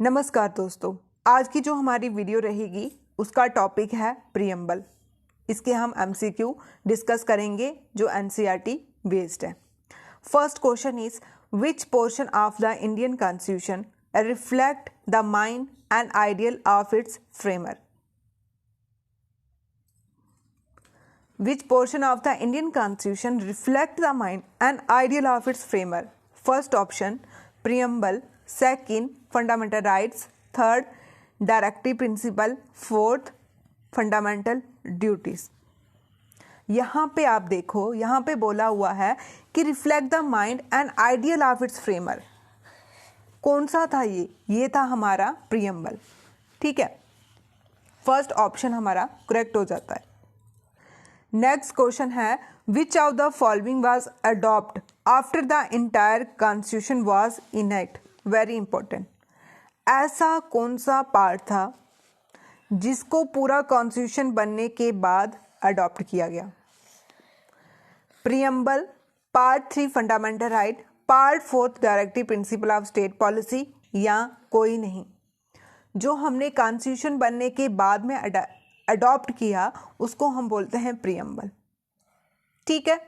नमस्कार दोस्तों, आज की जो हमारी वीडियो रहेगी उसका टॉपिक है प्रीएम्बल। इसके हम एमसीक्यू डिस्कस करेंगे जो एनसीईआरटी बेस्ड है। First question is which portion of the Indian constitution reflect the mind and ideal of its framer. Which portion of the Indian Constitution reflect the mind and ideal of its framer? First option, preamble. Second, fundamental rights. Third, directive principle. Fourth, fundamental duties. यहाँ पे आप देखो, यहाँ पे बोला हुआ है कि reflect the mind and ideal of its framer. कौन सा था ये था हमारा प्रीएम्बल। ठीक है, फर्स्ट ऑप्शन हमारा करेक्ट हो जाता है। नेक्स्ट क्वेश्चन है विच of the following was adopt after the entire constitution was enact. Very important, ऐसा कौन सा पार्ट था जिसको पूरा कॉन्स्टिट्यूशन बनने के बाद अडॉप्ट किया गया? Preamble, part 3 fundamental right, part 4 directive principle of state policy, या कोई नहीं? जो हमने कॉन्स्टिट्यूशन बनने के बाद में अडॉप्ट किया उसको हम बोलते हैं प्रीएम्बल। ठीक है,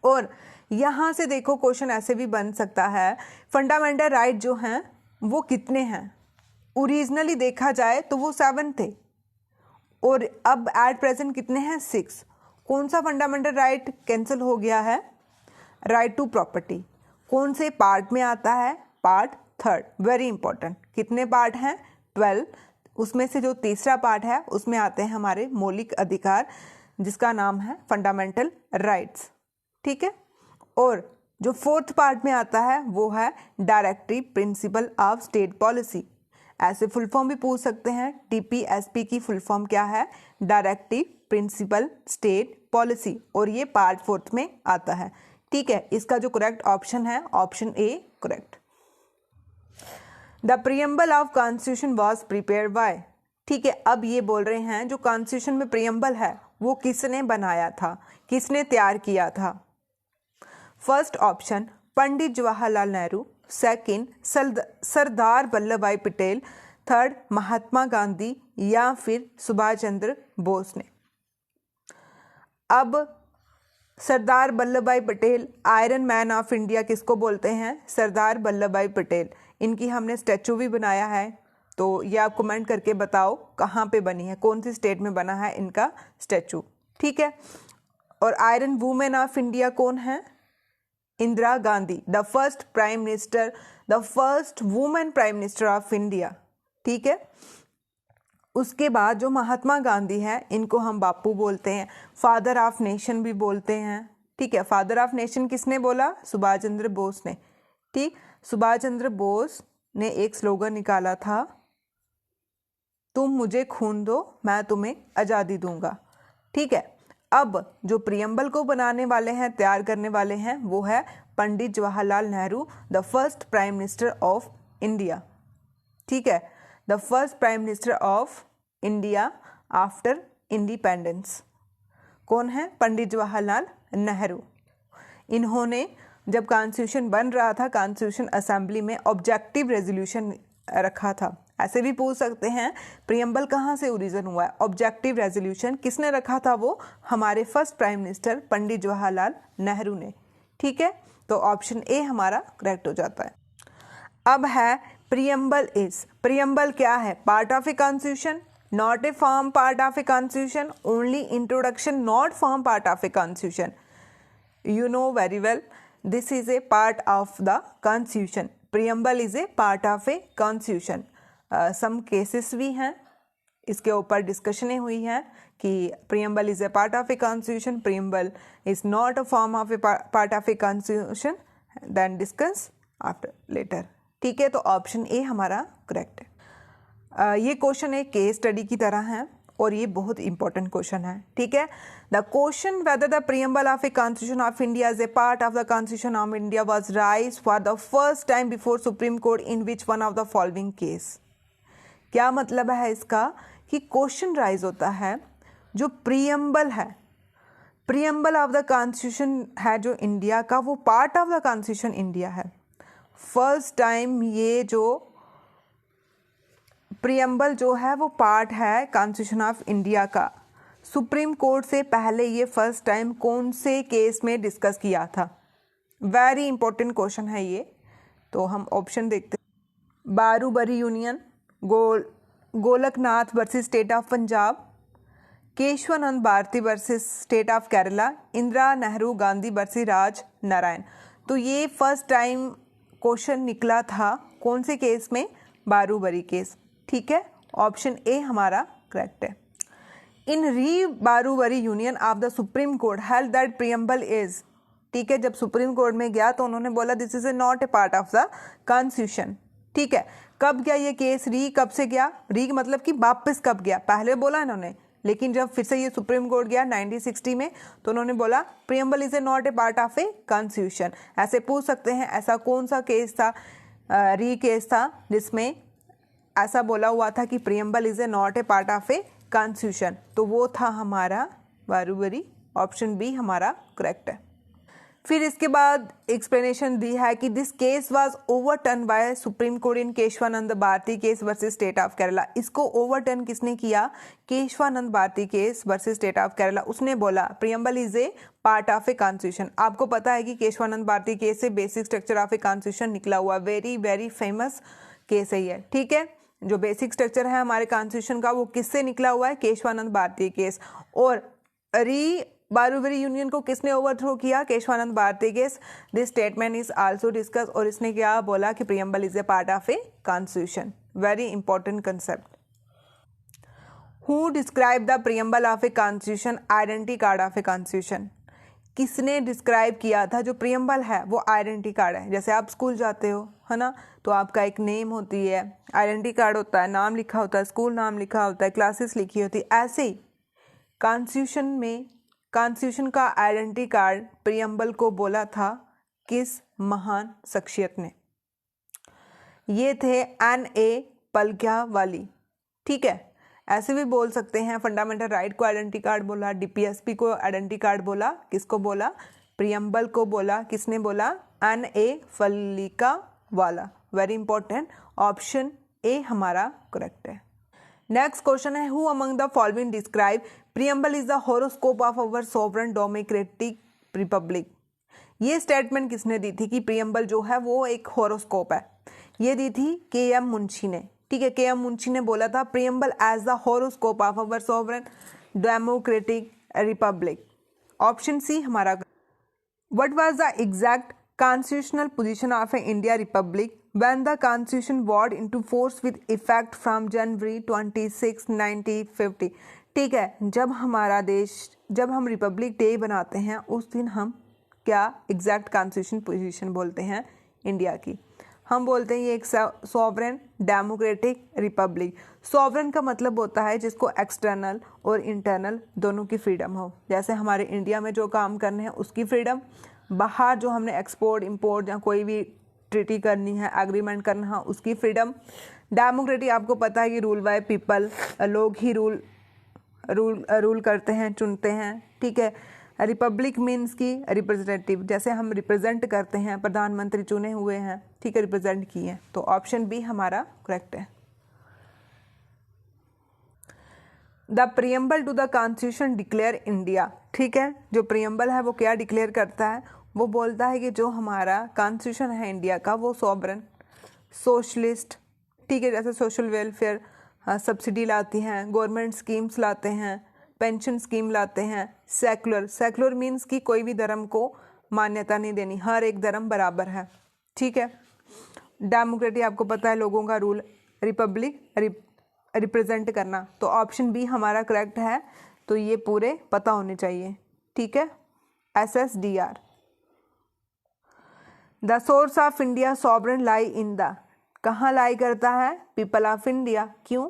और यहां से देखो क्वेश्चन ऐसे भी बन सकता है फंडामेंटल राइट जो हैं वो कितने हैं? ओरिजिनली देखा जाए तो वो 7 थे और अब एट प्रेजेंट कितने हैं? 6। कौन सा फंडामेंटल राइट कैंसिल हो गया है? Right to property. कौन से पार्ट में आता है? पार्ट 3। वेरी इंपॉर्टेंट, कितने पार्ट हैं? 12। उसमें से जो तीसरा पार्ट है उसमें आते हैं हमारे मौलिक अधिकार जिसका नाम है फंडामेंटल राइट्स। ठीक है, और जो फोर्थ पार्ट में आता है वो है directive principle of state policy. ऐसे फुल फॉर्म भी पूछ सकते हैं, टीपीएसपी की फुल फॉर्म क्या है? डायरेक्टिव प्रिंसिपल स्टेट पॉलिसी, और ये पार्ट 4 में आता है। ठीक है, इसका जो करेक्ट ऑप्शन है option A correct. The preamble of constitution was prepare by. ठीक है, अब ये बोल रहे हैं जो कॉन्स्टिट्यूशन में प्रीएम्बल है वो किसने बनाया था, किसने तैयार किया था? फर्स्ट ऑप्शन पंडित जवाहरलाल नेहरू, सेकंड सरदार वल्लभ भाई पटेल, थर्ड महात्मा गांधी, या फिर सुभाष चंद्र बोस ने। अब सरदार वल्लभ भाई Patel, iron man of India किसको बोलते हैं? सरदार वल्लभ भाई पटेल। इनकी हमने स्टैचू भी बनाया है, तो ये आप कमेंट करके बताओ कहाँ पे बनी है, कौन सी स्टेट में बना है इनका स्टैचू। ठीक है, और आयरन वुमेन ऑफ इंडिया कौन है? Indira Gandhi, the first prime minister, the first women prime minister of India. ठीक है, उसके बाद जो महात्मा गांधी हैं इनको हम बापू बोलते हैं, फादर ऑफ नेशन भी बोलते हैं। ठीक है, फादर ऑफ नेशन किसने बोला? सुभाष चंद्र बोस ने। ठीक, सुभाष चंद्र बोस ने एक स्लोगन निकाला था, तुम मुझे खून दो मैं तुम्हें आज़ादी दूंगा। ठीक है, अब जो प्रीएम्बल को बनाने वाले हैं, तैयार करने वाले हैं, वो है Pandit Jawaharlal Nehru, the first prime minister of India. ठीक है, the first prime minister of India after independence कौन है? पंडित जवाहरलाल नेहरू। इन्होंने जब कॉन्स्टिट्यूशन बन रहा था, कॉन्स्टिट्यूशन असेंबली में ऑब्जेक्टिव रेजोल्यूशन रखा था। ऐसे भी पूछ सकते हैं प्रीएम्बल कहाँ से ओरिजिन हुआ है? ऑब्जेक्टिव रेजोल्यूशन किसने रखा था? वो हमारे फर्स्ट प्राइम मिनिस्टर पंडित जवाहरलाल नेहरू ने। ठीक है, तो ऑप्शन ए हमारा करेक्ट हो जाता है। अब है प्रीएम्बल इज, प्रीएम्बल क्या है? Part of a constitution, not a form part of a constitution, only introduction, not form part of a constitution. You know very well, this is a part of the constitution. Preamble is a part of a constitution. Some cases भी हैं, इसके ऊपर डिस्कशनें हुई हैं कि preamble is a part of a constitution, preamble is not a form of a part of a constitution, then discuss after later. ठीक है, तो ऑप्शन ए हमारा करेक्ट है। ये क्वेश्चन एक केस स्टडी की तरह है और ये बहुत इंपॉर्टेंट क्वेश्चन है। ठीक है, the question whether the preamble of a constitution of India is a part of the constitution of India was rise for the first time before supreme court in which one of the following case. क्या मतलब है इसका? कि question rise होता है जो preamble है, preamble of the constitution है जो इंडिया का, वो part of the constitution India है। फर्स्ट टाइम ये जो प्रियम्बल जो है वो पार्ट है कॉन्स्टिट्यूशन ऑफ इंडिया का। सुप्रीम कोर्ट से पहले ये फर्स्ट टाइम कौन से केस में डिस्कस किया था? वेरी इंपॉर्टेंट क्वेश्चन है ये। तो हम ऑप्शन देखते हैं। Berubari union, Golaknath versus state of Punjab, Kesavananda Bharati versus state of Kerala, Indira Nehru Gandhi versus Raj Narain. तो ये फर्स्ट टाइम क्वेश्चन निकला था कौन से केस में? बारूबरी केस। ठीक है, ऑप्शन ए हमारा करेक्ट है। In re Berubari union of the supreme court held that preamble is, ठीक है, जब सुप्रीम कोर्ट में गया तो उन्होंने बोला this is a not a part of the constitution. ठीक है, कब गया ये केस? री कब से गया? री मतलब कि वापस कब गया? पहले बोला इन्होंने, लेकिन जब फिर से ये सुप्रीम कोर्ट गया 1960 में तो उन्होंने बोला preamble is a not a part of a constitution. ऐसे पूछ सकते हैं ऐसा कौन सा केस था, री केस था जिसमें ऐसा बोला हुआ था कि preamble is a not a part of a constitution? तो वो था हमारा बारूबरी। ऑप्शन बी हमारा करेक्ट है। फिर इसके बाद एक्सप्लेनेशन दी है कि this case was overturn by supreme court in Kesavananda Bharati case versus state of Kerala. इसको ओवरटर्न किसने किया? Kesavananda Bharati case versus state of Kerala. उसने बोला preamble is a part of a constitution. आपको पता है कि केशवानंद भारती केस से basic structure of a constitution निकला हुआ, वेरी वेरी फेमस केस है ये। ठीक है, जो बेसिक स्ट्रक्चर है हमारे कॉन्स्टिट्यूशन का वो किससे निकला हुआ है? केशवानंद भारती केस। और री बारूबरी यूनियन को किसने ओवरथ्रो किया? Kesavananda Bharati case. This statement is also discuss. और इसने क्या बोला कि preamble is a part of a constitution. Very important concept. Who describe the preamble of a constitution? Identity card of a constitution. किसने describe किया था? जो प्रियम्बल है वो आइडेंटिटी कार्ड है। जैसे आप स्कूल जाते हो, है ना, तो आपका एक नेम होती है, आइडेंटिटी कार्ड होता है, नाम लिखा होता है, स्कूल नाम लिखा होता है, क्लासेस लिखी होती है। ऐसे ही कॉन्स्टिट्यूशन में कॉन्स्टिट्यूशन का आइडेंटिटी कार्ड प्रियम्बल को बोला था किस महान शख्सियत ने? ये थे N.A. पलग्यावाली। ठीक है, ऐसे भी बोल सकते हैं फंडामेंटल राइट को आइडेंटिटी कार्ड बोला, DPSP को आइडेंटिटी कार्ड बोला। किसको बोला? प्रियम्बल को बोला। किसने बोला? N.A. Palkhivala. Very important. Option A हमारा करेक्ट है। नेक्स्ट क्वेश्चन है who among the following describe preamble is the horoscope of our sovereign democratic republic. ये स्टेटमेंट किसने दी थी कि प्रियम्बल जो है वो एक हॉरोस्कोप है? ये दी थी KM मुंशी ने। ठीक है, KM मुंशी ने बोला था preamble as the horoscope of our sovereign democratic republic. Option C हमारा। What was the exact constitutional position of an India Republic when the Constitution went into force with effect from January 26, 1950। ठीक है, जब हमारा देश, जब हम Republic day बनाते हैं उस दिन हम क्या एग्जैक्ट कॉन्स्टिट्यूशन पोजीशन बोलते हैं इंडिया की? हम बोलते हैं ये एक सॉवरेन डेमोक्रेटिक रिपब्लिक। सॉवरेन का मतलब होता है जिसको एक्सटर्नल और इंटरनल दोनों की फ्रीडम हो। जैसे हमारे इंडिया में जो काम करने हैं उसकी फ्रीडम, बाहर जो हमने एक्सपोर्ट इंपोर्ट या कोई भी ट्रीटी करनी है, एग्रीमेंट करना है, उसकी फ्रीडम। डेमोक्रेटिक आपको पता है कि रूल बाय पीपल, लोग ही रूल करते हैं, चुनते हैं। ठीक है, रिपब्लिक मीन्स की रिप्रेजेंटेटिव, जैसे हम रिप्रेजेंट करते हैं, प्रधानमंत्री चुने हुए हैं, ठीक है, रिप्रेजेंट किए हैं। तो ऑप्शन बी हमारा करेक्ट है। The preamble to the constitution declare India. ठीक है, जो प्रियम्बल है वो क्या डिक्लेयर करता है? वो बोलता है कि जो हमारा कॉन्स्टिट्यूशन है इंडिया का वो सॉवरेन, सोशलिस्ट, ठीक है, जैसे सोशल वेलफेयर सब्सिडी लाती हैं, गवर्नमेंट स्कीम्स लाते हैं, पेंशन स्कीम लाते हैं। सेकुलर मीन्स कि कोई भी धर्म को मान्यता नहीं देनी, हर एक धर्म बराबर है। ठीक है, डेमोक्रेटिक आपको पता है लोगों का रूल, रिपब्लिक रिप्रेजेंट करना। तो ऑप्शन बी हमारा करेक्ट है। तो ये पूरे पता होने चाहिए। ठीक है, SSDR। The source of India sovereign lie in the, कहाँ लाई करता है? People of India. क्यों?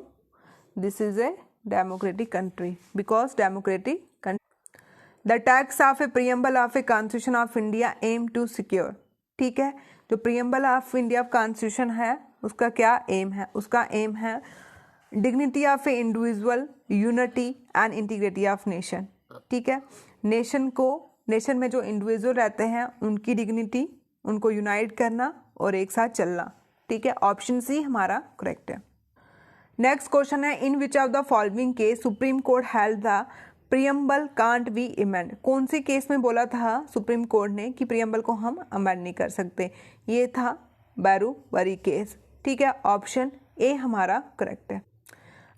This is a democratic country, because democratic country. The text of a preamble of a constitution of India aim to secure. ठीक है, जो preamble of India constitution है उसका क्या एम है? उसका एम है dignity of A individual, unity and integrity of nation. ठीक है, नेशन में जो इंडिविजुअल रहते हैं उनकी डिग्निटी, उनको यूनाइट करना और एक साथ चलना। ठीक है, ऑप्शन सी हमारा करेक्ट है। नेक्स्ट क्वेश्चन है, in which of the following case Supreme court held the preamble can't be amend. कौन सी केस में बोला था सुप्रीम कोर्ट ने कि प्रियम्बल को हम अमेंड नहीं कर सकते? ये था बैरूवरी केस। ठीक है, ऑप्शन ए हमारा करेक्ट है।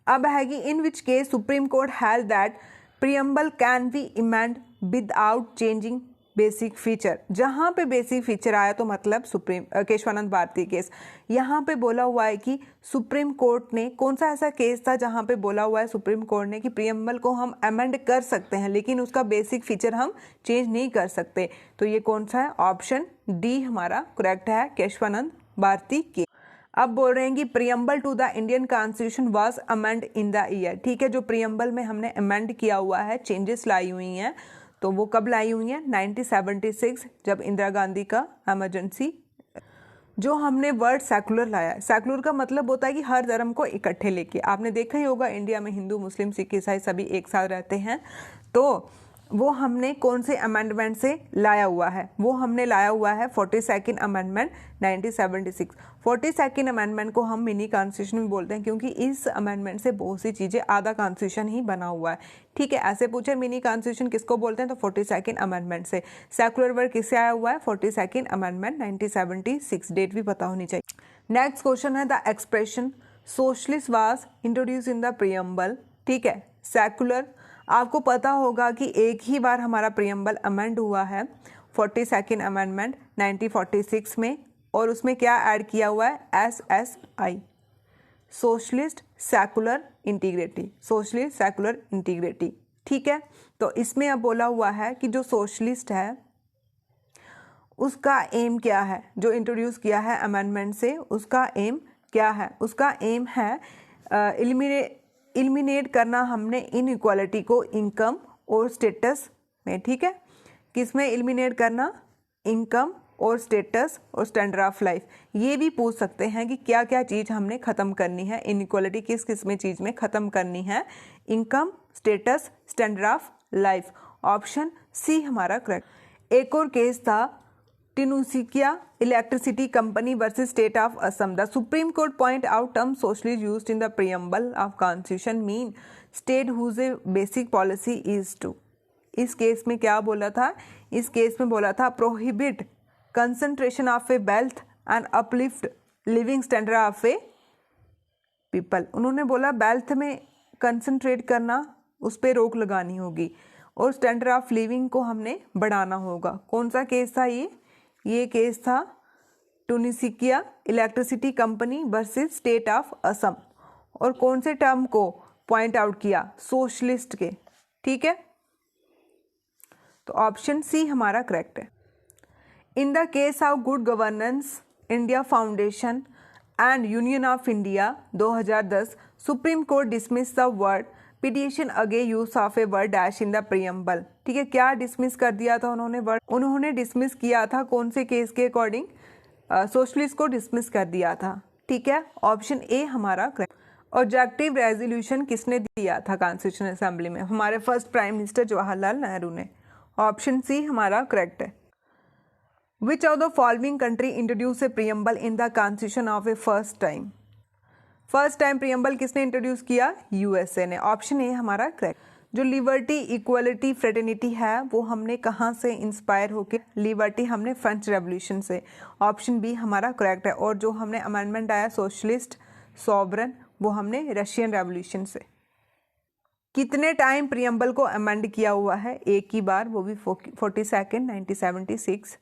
अब है कि in which case Supreme court held that preamble can be amend without changing basic feature. जहाँ पे बेसिक फीचर आया तो मतलब केशवानंद भारती केस। यहाँ पे बोला हुआ है कि सुप्रीम कोर्ट ने, कौन सा ऐसा केस था जहाँ पे बोला हुआ है सुप्रीम कोर्ट ने कि प्रियम्बल को हम अमेंड कर सकते हैं लेकिन उसका बेसिक फीचर हम चेंज नहीं कर सकते? तो ये कौन सा है? ऑप्शन डी हमारा करेक्ट है, केशवानंद भारती केस। अब बोल रहे हैं कि preamble to the Indian constitution was amend in the year. ठीक है, जो प्रियम्बल में हमने अमेंड किया हुआ है, चेंजेस लाई हुई हैं, तो वो कब लाई हुई हैं? 1976, जब इंदिरा गांधी का इमरजेंसी। जो हमने वर्ड सेकुलर लाया है, सेकुलर का मतलब होता है कि हर धर्म को इकट्ठे लेके। आपने देखा ही होगा इंडिया में हिंदू, मुस्लिम, सिख, ईसाई सभी एक साथ रहते हैं। तो वो हमने कौन से अमेंडमेंट से लाया हुआ है? वो हमने लाया हुआ है 42nd अमेंडमेंट 1976। 42nd अमेंडमेंट को हम मिनी कॉन्स्टिट्यूशन भी बोलते हैं क्योंकि इस अमेंडमेंट से बहुत सी चीज़ें, आधा कॉन्स्टिट्यूशन ही बना हुआ है। ठीक है, ऐसे पूछे मिनी कॉन्स्टिट्यूशन किसको बोलते हैं तो 42nd अमेंडमेंट से। सेकुलर वर्ड किससे आया हुआ है? 42nd amendment 1976। डेट भी पता होनी चाहिए। नेक्स्ट क्वेश्चन है, the expression socialist was introduce in the preamble. ठीक है, सेकुलर, आपको पता होगा कि एक ही बार हमारा प्रियम्बल अमेंड हुआ है 42nd अमेंडमेंट 1946 में, और उसमें क्या ऐड किया हुआ है? SSI, socialist secular integrity, socialist secular integrity. ठीक है, तो इसमें अब बोला हुआ है कि जो सोशलिस्ट है उसका एम क्या है? जो इंट्रोड्यूस किया है अमेंडमेंट से, उसका एम क्या है? उसका एम है एलिमिनेट करना हमने इनइक्वालिटी को इनकम और स्टेटस में। ठीक है, किस में एलिमिनेट करना? इनकम और स्टेटस और स्टैंडर्ड ऑफ लाइफ। ये भी पूछ सकते हैं कि क्या क्या चीज़ हमने ख़त्म करनी है, इनइक्वालिटी किस किस में चीज़ में ख़त्म करनी है? Income, status, standard of life. Option C हमारा करेक्ट। एक और केस था Tinsukia electricity company versus state of Assam. The supreme Court point out term socialist used in the preamble of constitution mean state whose a basic policy is to. इस case में क्या बोला था? इस केस में बोला था prohibit concentration of a wealth and uplift living standard of a people. उन्होंने बोला वेल्थ में कंसंट्रेट करना, उस पर रोक लगानी होगी, और स्टैंडर्ड ऑफ लिविंग को हमने बढ़ाना होगा। कौन सा केस था ये केस था Tinsukia electricity company versus state of Assam. और कौन से टर्म को पॉइंट आउट किया? सोशलिस्ट के। ठीक है, तो ऑप्शन सी हमारा करेक्ट है। In the case of Good Governance India Foundation and Union of India 2010, Supreme Court dismiss the writ petition अगे use of a word dash in the preamble. ठीक है, क्या डिसमिस कर दिया था उन्होंने वर्ड? उन्होंने डिसमिस किया था कौन से केस के अकॉर्डिंग? सोशलिस्ट को डिसमिस कर दिया था। ठीक है, ऑप्शन ए हमारा करेक्ट। ऑब्जेक्टिव रेजोल्यूशन किसने दिया था कॉन्स्टिट्यूशन असेंबली में? हमारे first prime minister Jawaharlal Nehru ने। ऑप्शन सी हमारा करेक्ट है। विच of the following country introduce A preamble in the constitution of A first time? First time preamble किसने इंट्रोड्यूस किया? यूएसए ने। ऑप्शन ए हमारा करेक्ट। जो लिबर्टी, इक्वलिटी, फ्रेटर्निटी है वो हमने कहाँ से इंस्पायर होकर? लिबर्टी हमने फ्रेंच रेवोल्यूशन से। ऑप्शन बी हमारा करेक्ट है। और जो हमने अमेंडमेंट आया सोशलिस्ट सॉवरन, वो हमने रशियन रेवोल्यूशन से। कितने टाइम प्रियम्बल को अमेंड किया हुआ है? एक ही बार, वो भी 42nd 1976